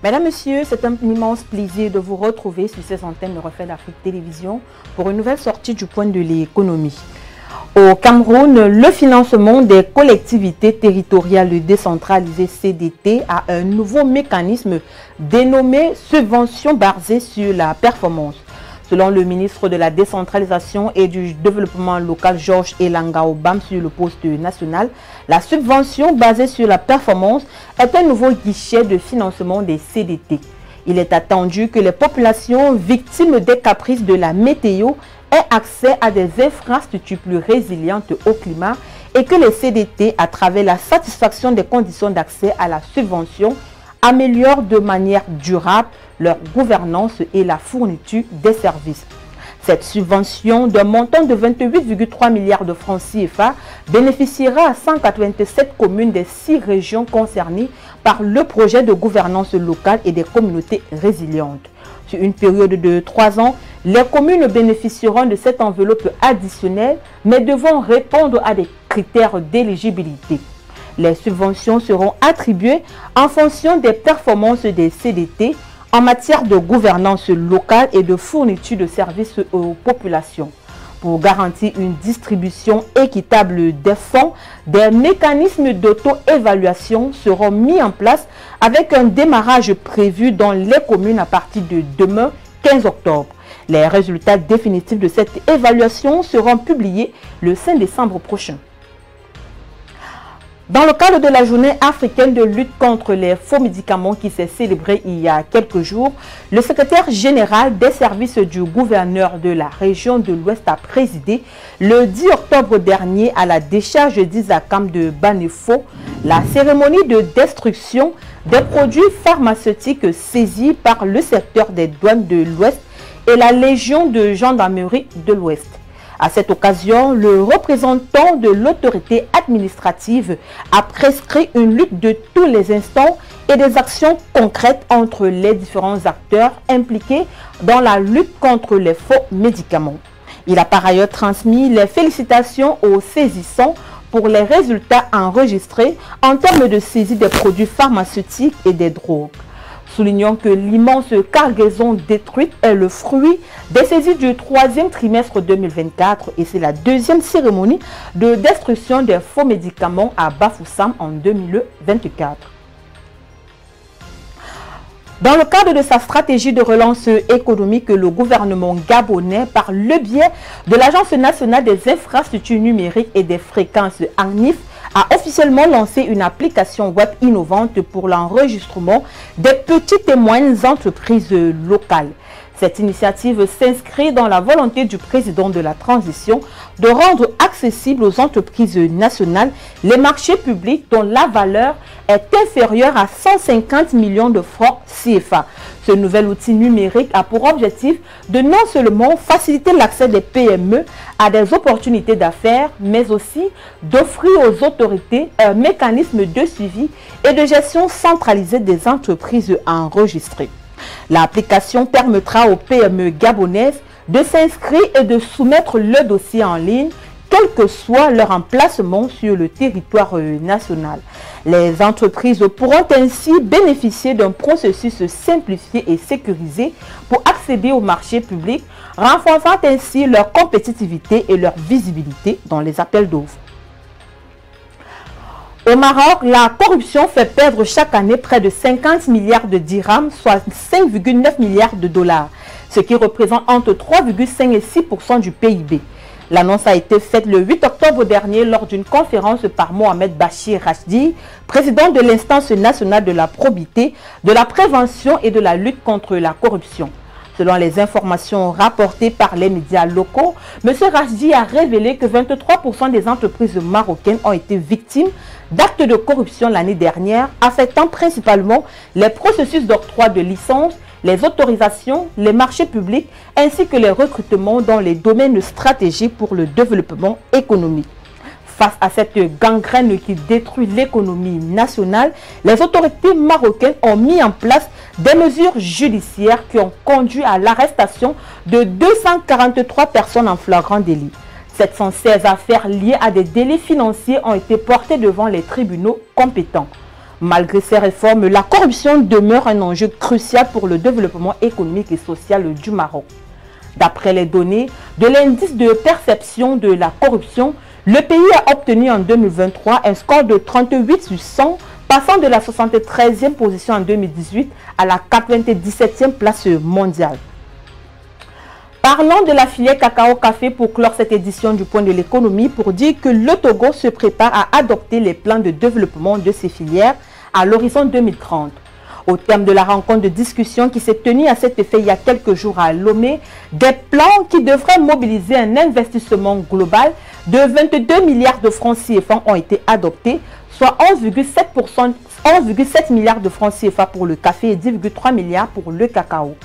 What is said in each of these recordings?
Mesdames, Messieurs, c'est un immense plaisir de vous retrouver sur ces antennes de Reflet d'Afrique Télévision pour une nouvelle sortie du point de l'économie. Au Cameroun, le financement des collectivités territoriales décentralisées CDT a un nouveau mécanisme dénommé subvention basée sur la performance. Selon le ministre de la Décentralisation et du Développement local, Georges Elanga Obam, sur le poste national, la subvention basée sur la performance est un nouveau guichet de financement des CDT. Il est attendu que les populations victimes des caprices de la météo aient accès à des infrastructures plus résilientes au climat et que les CDT, à travers la satisfaction des conditions d'accès à la subvention, améliorent de manière durable leur gouvernance et la fourniture des services. Cette subvention d'un montant de 28,3 milliards de francs CFA bénéficiera à 187 communes des 6 régions concernées par le projet de gouvernance locale et des communautés résilientes. Sur une période de 3 ans, les communes bénéficieront de cette enveloppe additionnelle, mais devront répondre à des critères d'éligibilité. Les subventions seront attribuées en fonction des performances des CDT en matière de gouvernance locale et de fourniture de services aux populations. Pour garantir une distribution équitable des fonds, des mécanismes d'auto-évaluation seront mis en place avec un démarrage prévu dans les communes à partir de demain, 15 octobre. Les résultats définitifs de cette évaluation seront publiés le 5 décembre prochain. Dans le cadre de la journée africaine de lutte contre les faux médicaments qui s'est célébrée il y a quelques jours, le secrétaire général des services du gouverneur de la région de l'Ouest a présidé le 10 octobre dernier à la décharge d'Isakam de Banefo la cérémonie de destruction des produits pharmaceutiques saisis par le secteur des douanes de l'Ouest et la Légion de gendarmerie de l'Ouest. À cette occasion, le représentant de l'autorité administrative a prescrit une lutte de tous les instants et des actions concrètes entre les différents acteurs impliqués dans la lutte contre les faux médicaments. Il a par ailleurs transmis les félicitations aux saisissants pour les résultats enregistrés en termes de saisie des produits pharmaceutiques et des drogues. Soulignons que l'immense cargaison détruite est le fruit des saisies du 3e trimestre 2024 et c'est la 2e cérémonie de destruction des faux médicaments à Bafoussam en 2024. Dans le cadre de sa stratégie de relance économique, le gouvernement gabonais, par le biais de l'Agence nationale des infrastructures numériques et des fréquences ANIF, a officiellement lancé une application web innovante pour l'enregistrement des petites et moyennes entreprises locales. Cette initiative s'inscrit dans la volonté du président de la transition de rendre accessibles aux entreprises nationales les marchés publics dont la valeur est inférieure à 150 millions de francs CFA. Ce nouvel outil numérique a pour objectif de non seulement faciliter l'accès des PME à des opportunités d'affaires, mais aussi d'offrir aux autorités un mécanisme de suivi et de gestion centralisée des entreprises enregistrées. L'application permettra aux PME gabonaises de s'inscrire et de soumettre le dossier en ligne, quel que soit leur emplacement sur le territoire national. Les entreprises pourront ainsi bénéficier d'un processus simplifié et sécurisé pour accéder au marché public, renforçant ainsi leur compétitivité et leur visibilité dans les appels d'offres. Au Maroc, la corruption fait perdre chaque année près de 50 milliards de dirhams, soit 5,9 milliards de dollars, ce qui représente entre 3,5 et 6% du PIB. L'annonce a été faite le 8 octobre dernier lors d'une conférence par Mohamed Bachir Rachdi, président de l'instance nationale de la probité, de la prévention et de la lutte contre la corruption. Selon les informations rapportées par les médias locaux, M. Rachdi a révélé que 23% des entreprises marocaines ont été victimes d'actes de corruption l'année dernière, affectant principalement les processus d'octroi de licences, les autorisations, les marchés publics ainsi que les recrutements dans les domaines stratégiques pour le développement économique. Face à cette gangrène qui détruit l'économie nationale, les autorités marocaines ont mis en place des mesures judiciaires qui ont conduit à l'arrestation de 243 personnes en flagrant délit. 716 affaires liées à des délits financiers ont été portées devant les tribunaux compétents. Malgré ces réformes, la corruption demeure un enjeu crucial pour le développement économique et social du Maroc. D'après les données de l'indice de perception de la corruption, le pays a obtenu en 2023 un score de 38 sur 100, passant de la 73e position en 2018 à la 97e place mondiale. Parlons de la filière cacao-café pour clore cette édition du point de l'économie pour dire que le Togo se prépare à adopter les plans de développement de ces filières à l'horizon 2030. Au terme de la rencontre de discussion qui s'est tenue à cet effet il y a quelques jours à Lomé, des plans qui devraient mobiliser un investissement global de 22 milliards de francs CFA ont été adoptés, soit 11,7 milliards de francs CFA pour le café et 10,3 milliards pour le cacao.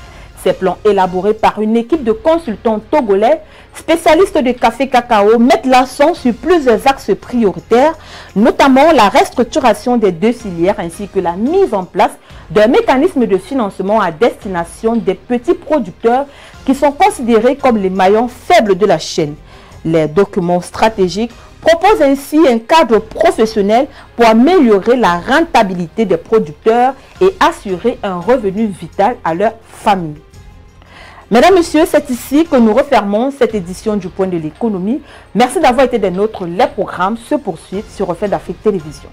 Ces plans élaborés par une équipe de consultants togolais, spécialistes de café-cacao, mettent l'accent sur plusieurs axes prioritaires, notamment la restructuration des deux filières ainsi que la mise en place d'un mécanisme de financement à destination des petits producteurs qui sont considérés comme les maillons faibles de la chaîne. Les documents stratégiques proposent ainsi un cadre professionnel pour améliorer la rentabilité des producteurs et assurer un revenu vital à leur famille. Mesdames, Messieurs, c'est ici que nous refermons cette édition du Point de l'économie. Merci d'avoir été des nôtres. Les programmes se poursuivent sur Reflet d'Afrique Télévision.